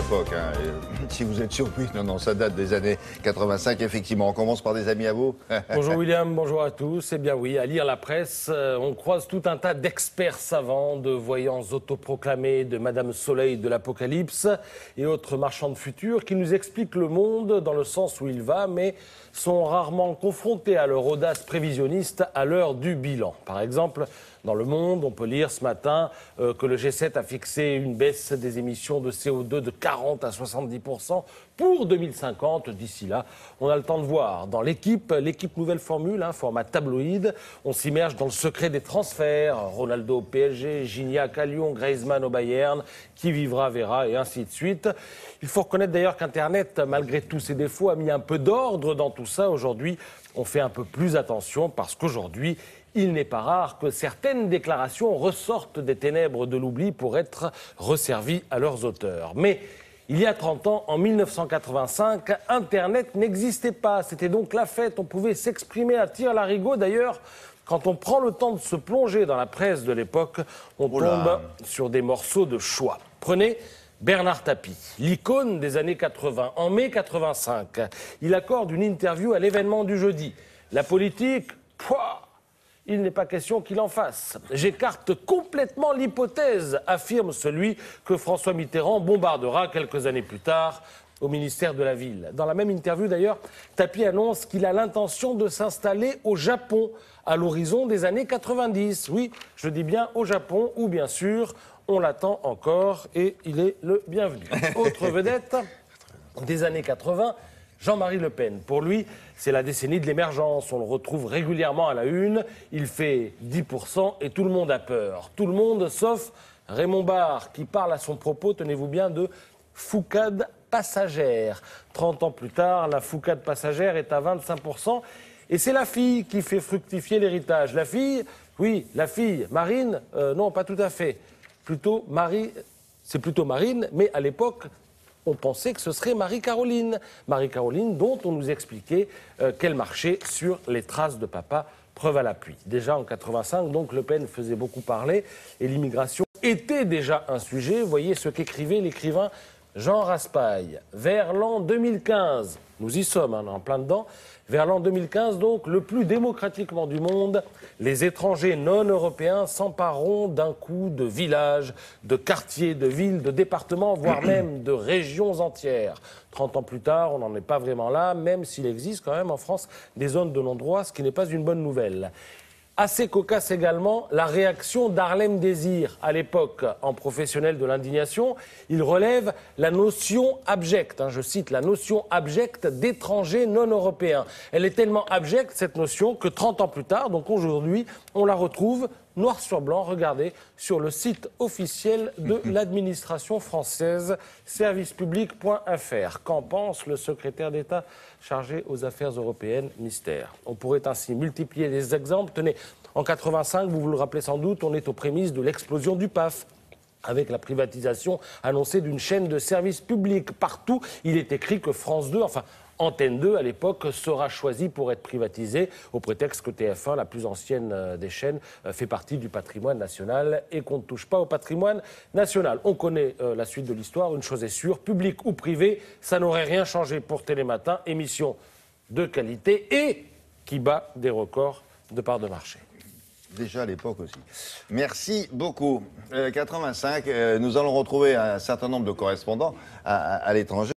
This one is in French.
l'époque. Hein. Si vous êtes surpris, non, ça date des années 85, effectivement. On commence par des amis à vous. Bonjour William, bonjour à tous. Eh bien oui, à lire la presse, on croise tout un tas d'experts savants, de voyants autoproclamés, de Madame Soleil de l'Apocalypse et autres marchands de futur qui nous expliquent le monde dans le sens où il va, mais sont rarement confrontés à leur audace prévisionniste à l'heure du bilan. Par exemple, dans Le Monde, on peut lire ce matin que le G7 a fixé une baisse des émissions de CO2 de 40 à 70% pour 2050. D'ici là, on a le temps de voir. Dans l'équipe nouvelle formule, format tabloïd, on s'immerge dans le secret des transferts. Ronaldo au PSG, Gignac à Lyon, Griezmann au Bayern, qui vivra verra et ainsi de suite. Il faut reconnaître d'ailleurs qu'Internet, malgré tous ses défauts, a mis un peu d'ordre dans tout ça. Aujourd'hui, on fait un peu plus attention parce qu'aujourd'hui, il n'est pas rare que certaines déclarations ressortent des ténèbres de l'oubli pour être resservies à leurs auteurs. Mais il y a 30 ans, en 1985, Internet n'existait pas. C'était donc la fête. On pouvait s'exprimer à tire-larigot. D'ailleurs, quand on prend le temps de se plonger dans la presse de l'époque, on tombe sur des morceaux de choix. Prenez Bernard Tapie, l'icône des années 80. En mai 85, il accorde une interview à l'événement du jeudi. La politique, il n'est pas question qu'il en fasse. J'écarte complètement l'hypothèse, affirme celui que François Mitterrand bombardera quelques années plus tard au ministère de la Ville. Dans la même interview d'ailleurs, Tapie annonce qu'il a l'intention de s'installer au Japon à l'horizon des années 90. Oui, je dis bien au Japon, où bien sûr, on l'attend encore et il est le bienvenu. Autre vedette des années 80, Jean-Marie Le Pen. Pour lui, c'est la décennie de l'émergence. On le retrouve régulièrement à la une. Il fait 10% et tout le monde a peur. Tout le monde, sauf Raymond Barre, qui parle à son propos, tenez-vous bien, de foucade passagère. 30 ans plus tard, la foucade passagère est à 25%. Et c'est la fille qui fait fructifier l'héritage. La fille, oui, la fille. Marine, non, pas tout à fait. C'est plutôt Marine, mais à l'époque, on pensait que ce serait Marie-Caroline. Marie-Caroline dont on nous expliquait qu'elle marchait sur les traces de papa, preuve à l'appui. Déjà en 85, donc Le Pen faisait beaucoup parler et l'immigration était déjà un sujet. Voyez ce qu'écrivait l'écrivain Jean Raspail. Vers l'an 2015, nous y sommes, en plein dedans, vers l'an 2015, donc, le plus démocratiquement du monde, les étrangers non européens s'empareront d'un coup de villages, de quartiers, de villes, de départements, voire même de régions entières. 30 ans plus tard, on n'en est pas vraiment là, même s'il existe quand même en France des zones de non-droit, ce qui n'est pas une bonne nouvelle. Assez cocasse également la réaction d'Harlem Désir à l'époque en professionnel de l'indignation. Il relève la notion abjecte, je cite, la notion abjecte d'étrangers non européens. Elle est tellement abjecte, cette notion, que 30 ans plus tard, donc aujourd'hui, on la retrouve noir sur blanc, regardez, sur le site officiel de l'administration française, servicepublic.fr. Qu'en pense le secrétaire d'État chargé aux affaires européennes, mystère. On pourrait ainsi multiplier les exemples. Tenez, en 85, vous vous le rappelez sans doute, on est aux prémices de l'explosion du PAF, avec la privatisation annoncée d'une chaîne de services publics. Partout, il est écrit que France 2, Antenne 2, à l'époque, sera choisie pour être privatisée, au prétexte que TF1, la plus ancienne des chaînes, fait partie du patrimoine national et qu'on ne touche pas au patrimoine national. On connaît la suite de l'histoire, une chose est sûre, public ou privé, ça n'aurait rien changé pour Télématin, émission de qualité et qui bat des records de part de marché. Déjà à l'époque aussi. Merci beaucoup. 85, nous allons retrouver un certain nombre de correspondants à l'étranger.